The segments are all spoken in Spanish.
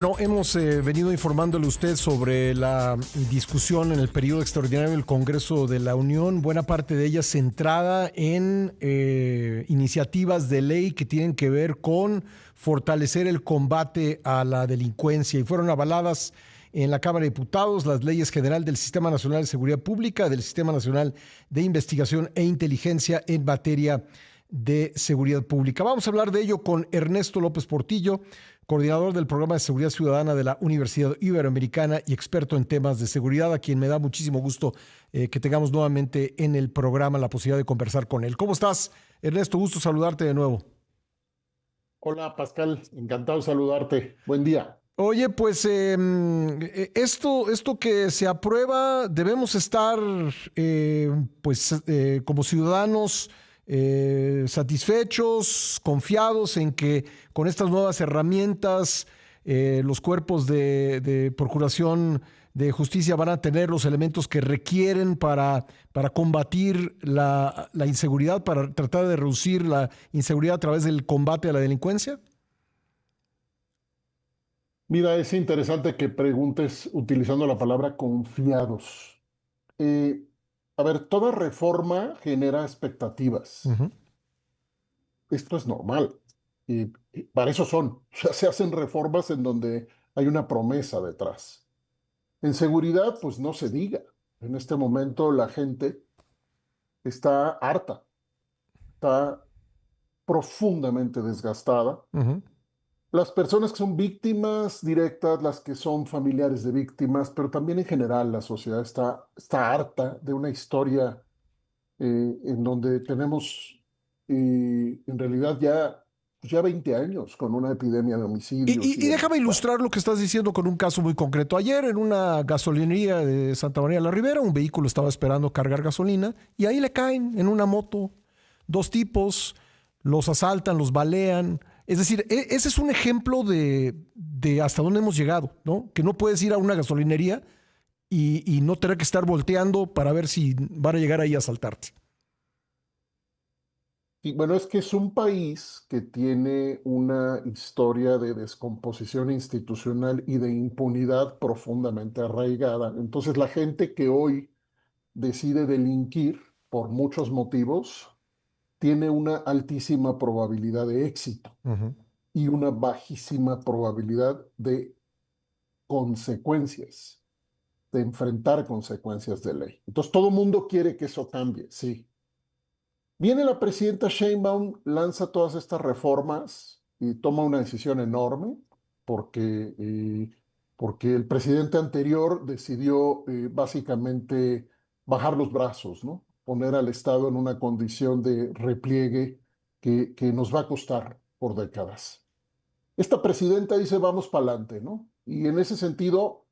No, hemos venido informándole a usted sobre la discusión en el periodo extraordinario del Congreso de la Unión, buena parte de ella centrada en iniciativas de ley que tienen que ver con fortalecer el combate a la delincuencia y fueron avaladas en la Cámara de Diputados las leyes general del Sistema Nacional de Seguridad Pública, del Sistema Nacional de Investigación e Inteligencia en materia de seguridad pública. Vamos a hablar de ello con Ernesto López Portillo, coordinador del Programa de Seguridad Ciudadana de la Universidad Iberoamericana y experto en temas de seguridad, a quien me da muchísimo gusto que tengamos nuevamente en el programa la posibilidad de conversar con él. ¿Cómo estás, Ernesto? Gusto saludarte de nuevo. Hola Pascal, encantado de saludarte. Buen día. Oye, pues esto que se aprueba, debemos estar como ciudadanos satisfechos, confiados en que con estas nuevas herramientas los cuerpos de procuración de justicia van a tener los elementos que requieren para combatir la inseguridad, para tratar de reducir la inseguridad a través del combate a la delincuencia. Mira, es interesante que preguntes utilizando la palabra confiados. Eh, a ver, toda reforma genera expectativas. Uh-huh. Esto es normal. Y para eso son. O sea, se hacen reformas en donde hay una promesa detrás. En seguridad, pues no se diga. En este momento la gente está harta, está profundamente desgastada. Uh-huh. Las personas que son víctimas directas, las que son familiares de víctimas, pero también en general la sociedad está harta de una historia en donde tenemos en realidad ya 20 años con una epidemia de homicidios. Y déjame ilustrar lo que estás diciendo con un caso muy concreto. Ayer en una gasolinería de Santa María la Ribera, un vehículo estaba esperando cargar gasolina y ahí le caen en una moto dos tipos, los asaltan, los balean. Es decir, ese es un ejemplo de hasta dónde hemos llegado, ¿no? Que no puedes ir a una gasolinería y no tener que estar volteando para ver si van a llegar ahí a asaltarte. Y bueno, es que es un país que tiene una historia de descomposición institucional y de impunidad profundamente arraigada. Entonces, la gente que hoy decide delinquir por muchos motivos tiene una altísima probabilidad de éxito Uh-huh. y una bajísima probabilidad de consecuencias, de enfrentar consecuencias de ley. Entonces, todo el mundo quiere que eso cambie, sí. Viene la presidenta Sheinbaum, lanza todas estas reformas y toma una decisión enorme porque el presidente anterior decidió básicamente bajar los brazos, ¿no? Poner al Estado en una condición de repliegue que nos va a costar por décadas. Esta presidenta dice vamos para adelante, ¿no? Y en ese sentido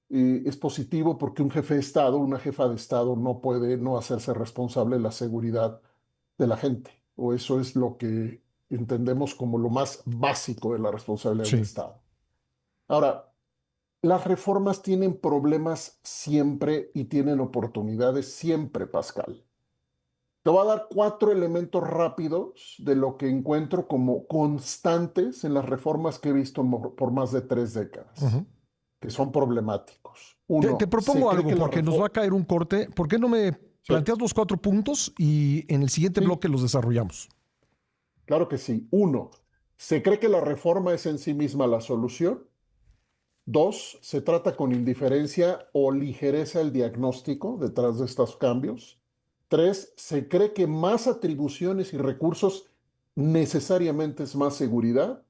es positivo porque un jefe de Estado, una jefa de Estado no puede no hacerse responsable de la seguridad de la gente, o eso es lo que entendemos como lo más básico de la responsabilidad de un Sí. Estado. Ahora, las reformas tienen problemas siempre y tienen oportunidades siempre, Pascal. Te voy a dar 4 elementos rápidos de lo que encuentro como constantes en las reformas que he visto por más de 3 décadas, Uh-huh. que son problemáticos. Te Uno, se propongo cree algo que la porque nos va reforma... a caer un corte. ¿Por qué no me Sí, planteas los 4 puntos y en el siguiente sí, bloque los desarrollamos? claro que sí. Uno, se cree que la reforma es en sí misma la solución. Dos, se trata con indiferencia o ligereza el diagnóstico detrás de estos cambios. Tres, se cree que más atribuciones y recursos necesariamente es más seguridad.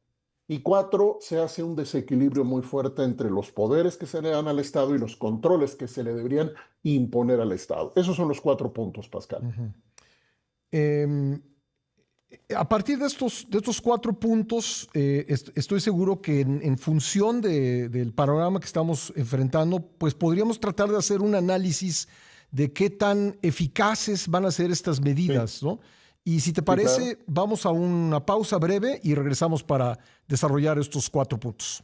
Y cuatro, se hace un desequilibrio muy fuerte entre los poderes que se le dan al Estado y los controles que se le deberían imponer al Estado. Esos son los 4 puntos, Pascal. Uh-huh. Eh, a partir de estos 4 puntos, estoy seguro que en función del panorama que estamos enfrentando, pues podríamos tratar de hacer un análisis de qué tan eficaces van a ser estas Sí, medidas, ¿no? Y si te sí, claro. parece, vamos a una pausa breve y regresamos para desarrollar estos 4 puntos.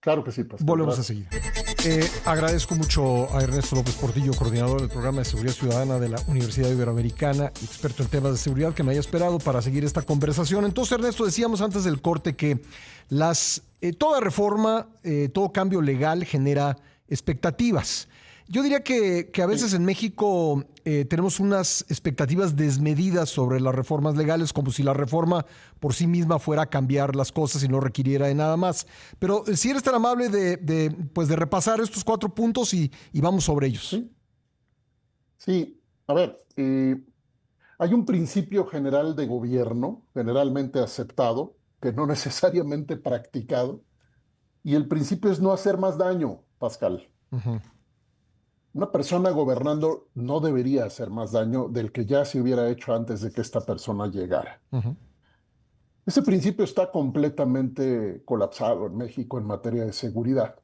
Claro que sí, Pascal. Volvemos a Gracias. seguir. Agradezco mucho a Ernesto López Portillo, coordinador del Programa de Seguridad Ciudadana de la Universidad Iberoamericana y experto en temas de seguridad, que me haya esperado para seguir esta conversación. Entonces, Ernesto, decíamos antes del corte que las toda reforma, todo cambio legal genera expectativas. Yo diría que a veces en México tenemos unas expectativas desmedidas sobre las reformas legales, como si la reforma por sí misma fuera a cambiar las cosas y no requiriera de nada más. Pero si eres tan amable pues de repasar estos 4 puntos y vamos sobre ellos. Sí, sí. A ver, hay un principio general de gobierno, generalmente aceptado, que no necesariamente practicado, y el principio es no hacer más daño, Pascal. Ujú, Una persona gobernando no debería hacer más daño del que ya se hubiera hecho antes de que esta persona llegara. ujú, Ese principio está completamente colapsado en México en materia de seguridad,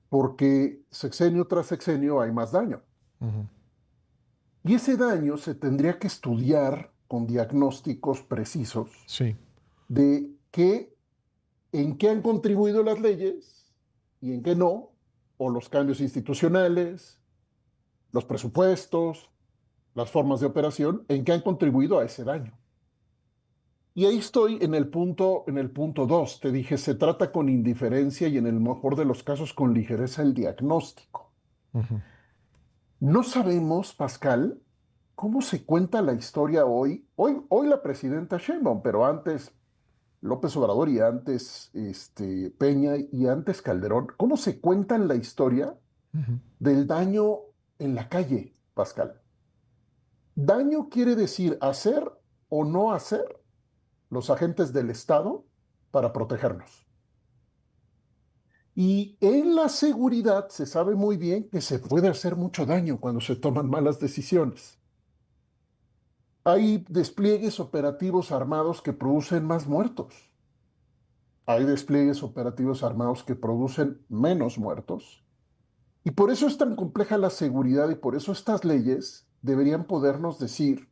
porque sexenio tras sexenio hay más daño. ujú. Y ese daño se tendría que estudiar con diagnósticos precisos Sí. de en qué han contribuido las leyes y en qué no, o los cambios institucionales, los presupuestos, las formas de operación, en qué han contribuido a ese daño. Y ahí estoy en el punto 2. Te dije, se trata con indiferencia y en el mejor de los casos con ligereza el diagnóstico. Ujú, No sabemos, Pascal, cómo se cuenta la historia hoy. Hoy la presidenta Sheinbaum, pero antes López Obrador y antes Peña y antes Calderón, ¿cómo se cuentan la historia ujú, del daño en la calle, Pascal? Daño quiere decir hacer o no hacer los agentes del Estado para protegernos. Y en la seguridad se sabe muy bien que se puede hacer mucho daño cuando se toman malas decisiones. Hay despliegues operativos armados que producen más muertos. Hay despliegues operativos armados que producen menos muertos. Y por eso es tan compleja la seguridad y por eso estas leyes deberían podernos decir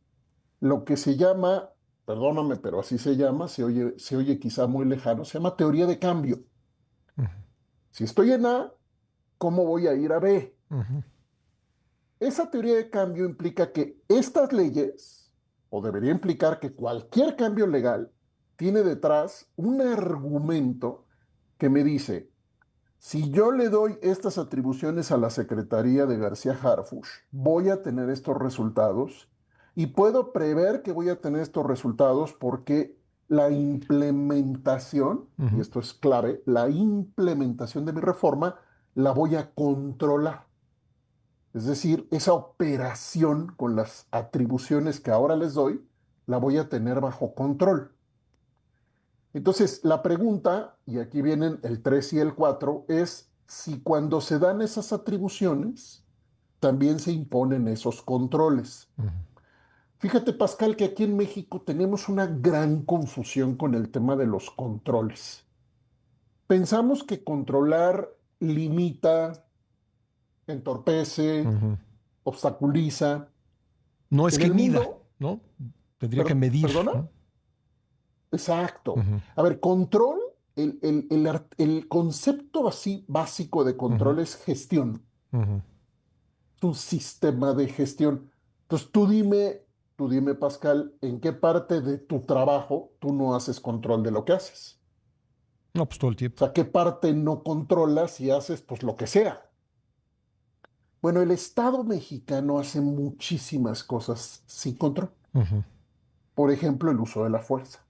lo que se llama, perdóname, pero así se oye quizá muy lejano, se llama teoría de cambio. ujú, Si estoy en A, ¿cómo voy a ir a B? ujú, Esa teoría de cambio implica que estas leyes, o debería implicar que cualquier cambio legal, tiene detrás un argumento que me dice, si yo le doy estas atribuciones a la Secretaría de García Harfuch, voy a tener estos resultados y puedo prever que voy a tener estos resultados porque la implementación, y ujú. esto es clave, la implementación de mi reforma la voy a controlar. Es decir, esa operación con las atribuciones que ahora les doy, la voy a tener bajo control. Entonces, la pregunta, y aquí vienen el 3 y el 4, es si cuando se dan esas atribuciones, también se imponen esos controles. Ujú. Fíjate, Pascal, que aquí en México tenemos una gran confusión con el tema de los controles. Pensamos que controlar limita, entorpece, Ujú. obstaculiza. No es En que el mida, mundo, ¿no? Tendría que medir, ¿perdona? ¿no? Exacto. Ujú, A ver, control, el concepto así básico de ujú, control es gestión, ujú. es un sistema de gestión. Entonces, tú dime, Pascal, ¿en qué parte de tu trabajo tú no haces control de lo que haces? No, pues todo el O tiempo. sea, ¿qué parte no controlas y haces pues lo que sea? Bueno, el Estado mexicano hace muchísimas cosas sin control. Ujú, Por ejemplo, el uso de la fuerza.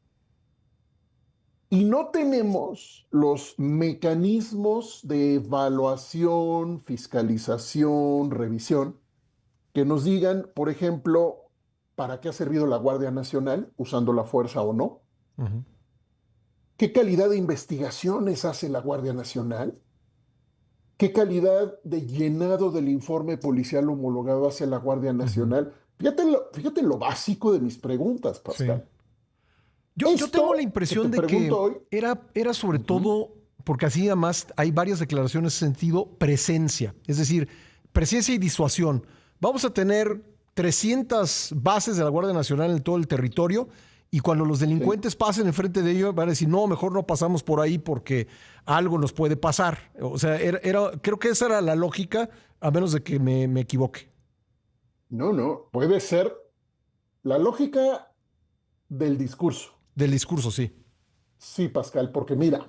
Y no tenemos los mecanismos de evaluación, fiscalización, revisión, que nos digan, por ejemplo, para qué ha servido la Guardia Nacional, usando la fuerza o no, ujú, qué calidad de investigaciones hace la Guardia Nacional, qué calidad de llenado del informe policial homologado hace la Guardia ujú. Nacional. Fíjate en lo básico de mis preguntas, Sí. Pascal. Yo tengo la Esto que te impresión de pregunto que hoy, era sobre ujú, todo, porque así además hay varias declaraciones en sentido presencia, es decir, presencia y disuasión. Vamos a tener 300 bases de la Guardia Nacional en todo el territorio y cuando los sí. delincuentes pasen enfrente de ellos van a decir, no, mejor no pasamos por ahí porque algo nos puede pasar. O sea, creo que esa era la lógica, a menos de que me equivoque. No, no, puede ser la lógica del discurso. Del discurso, sí. Sí, Pascal, porque mira,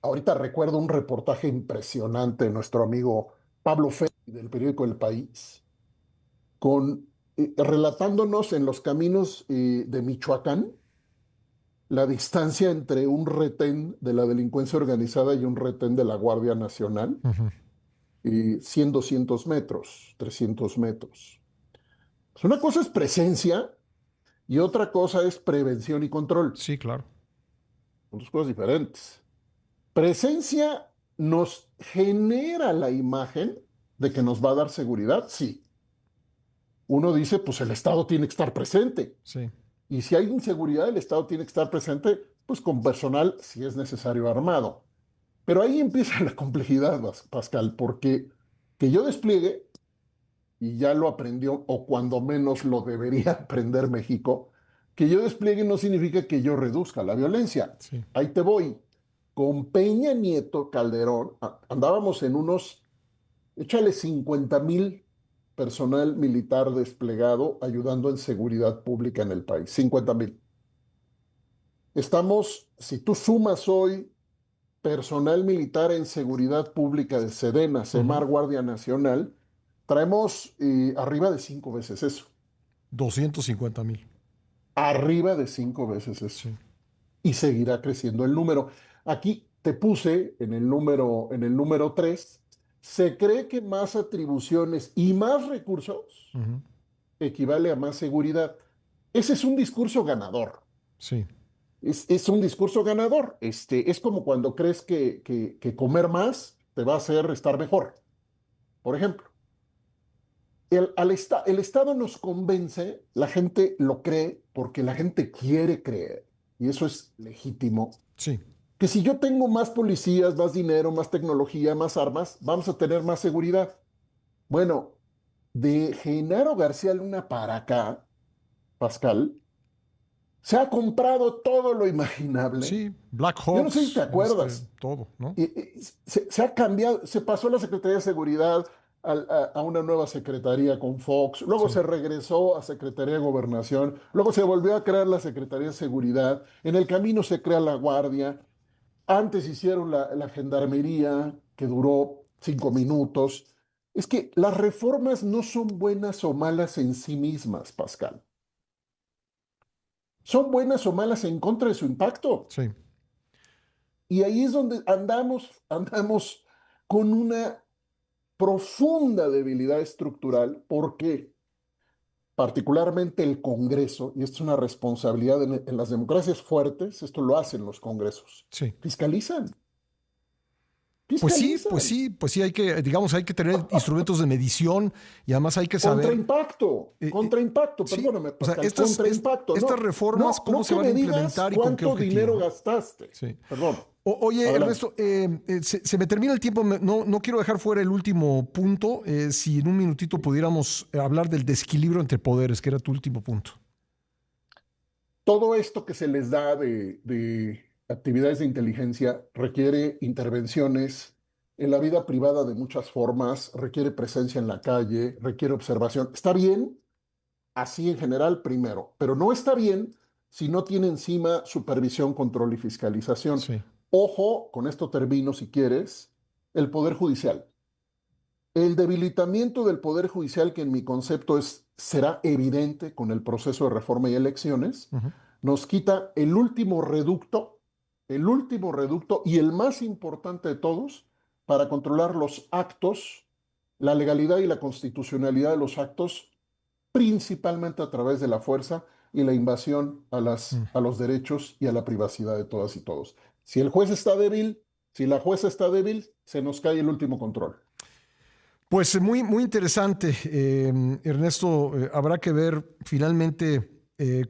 ahorita recuerdo un reportaje impresionante de nuestro amigo Pablo Ferri del periódico El País, relatándonos en los caminos de Michoacán la distancia entre un retén de la delincuencia organizada y un retén de la Guardia Nacional, Ujú. 100, 200 metros, 300 metros. Pues una cosa es presencia y otra cosa es prevención y control. Sí, claro. Son dos cosas diferentes. Presencia nos genera la imagen de que nos va a dar seguridad, sí. Uno dice, pues el Estado tiene que estar presente. Sí. Y si hay inseguridad, el Estado tiene que estar presente, pues con personal, si es necesario, armado. Pero ahí empieza la complejidad, Pascal, porque que yo despliegue, y ya lo aprendió, o cuando menos lo debería aprender México, que yo despliegue no significa que yo reduzca la violencia. Sí. Ahí te voy. Con Peña Nieto Calderón andábamos en unos, échale 50,000 personal militar desplegado ayudando en seguridad pública en el país. 50,000. Estamos, si tú sumas hoy personal militar en seguridad pública de Sedena, Ujú. Semar, Guardia Nacional, traemos arriba de 5 veces eso. 250,000. Arriba de 5 veces eso. Sí. Y seguirá creciendo el número. Aquí te puse en el número 3, se cree que más atribuciones y más recursos Ujú. equivale a más seguridad. Ese es un discurso ganador. Sí. Es un discurso ganador. Es como cuando crees que comer más te va a hacer estar mejor. Por ejemplo, el Estado nos convence, la gente lo cree porque la gente quiere creer, y eso es legítimo, Sí. que si yo tengo más policías, más dinero, más tecnología, más armas, vamos a tener más seguridad. Bueno, de Genaro García Luna para acá, Pascal, se ha comprado todo lo imaginable. Sí. Black Yo no sé si te Hawks, acuerdas. todo, ¿no? Se ha cambiado, se pasó la Secretaría de Seguridad a una nueva secretaría con Fox, luego Sí. se regresó a Secretaría de Gobernación, luego se volvió a crear la Secretaría de Seguridad, en el camino se crea la Guardia, antes hicieron la Gendarmería, que duró 5 minutos. Es que las reformas no son buenas o malas en sí mismas, Pascal. Son buenas o malas en contra de su impacto. Sí. Y ahí es donde andamos con una profunda debilidad estructural porque particularmente el Congreso, y esto es una responsabilidad en las democracias fuertes, esto lo hacen los congresos, Sí. fiscalizan, Pues sí, pues fiscalizan. sí, pues sí, hay que tener instrumentos de medición y además hay que saber, eh, sí, perdóname, o sea, Pascal, contraimpacto. estas No, reformas, no, ¿cómo no se que van a me digas implementar y con qué cuánto objetivo, dinero ¿no? gastaste. Sí. Perdón, Oye, adelante. Ernesto, se me termina el tiempo, no quiero dejar fuera el último punto, si en un minutito pudiéramos hablar del desequilibrio entre poderes, que era tu último punto. Todo esto que se les da de actividades de inteligencia requiere intervenciones en la vida privada de muchas formas, requiere presencia en la calle, requiere observación. Está bien, así en general, primero, pero no está bien si no tiene encima supervisión, control y fiscalización. Sí. Ojo, con esto termino si quieres, el Poder Judicial. El debilitamiento del Poder Judicial, que en mi concepto será evidente con el proceso de reforma y elecciones, Ujú. nos quita el último reducto y el más importante de todos para controlar los actos, la legalidad y la constitucionalidad de los actos, principalmente a través de la fuerza y la invasión Mm. a los derechos y a la privacidad de todas y todos. Si el juez está débil, si la jueza está débil, se nos cae el último control. Pues muy, muy interesante, Ernesto. Habrá que ver finalmente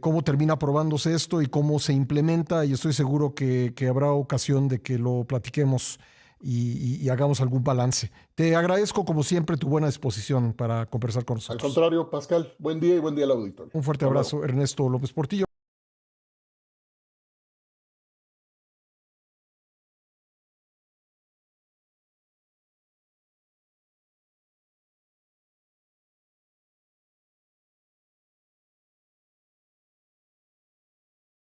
cómo termina aprobándose esto y cómo se implementa, y estoy seguro que habrá ocasión de que lo platiquemos y hagamos algún balance. Te agradezco, como siempre, tu buena disposición para conversar con Al nosotros. contrario, Pascal, buen día y buen día al auditorio. Un fuerte Hasta luego. abrazo, Ernesto López Portillo.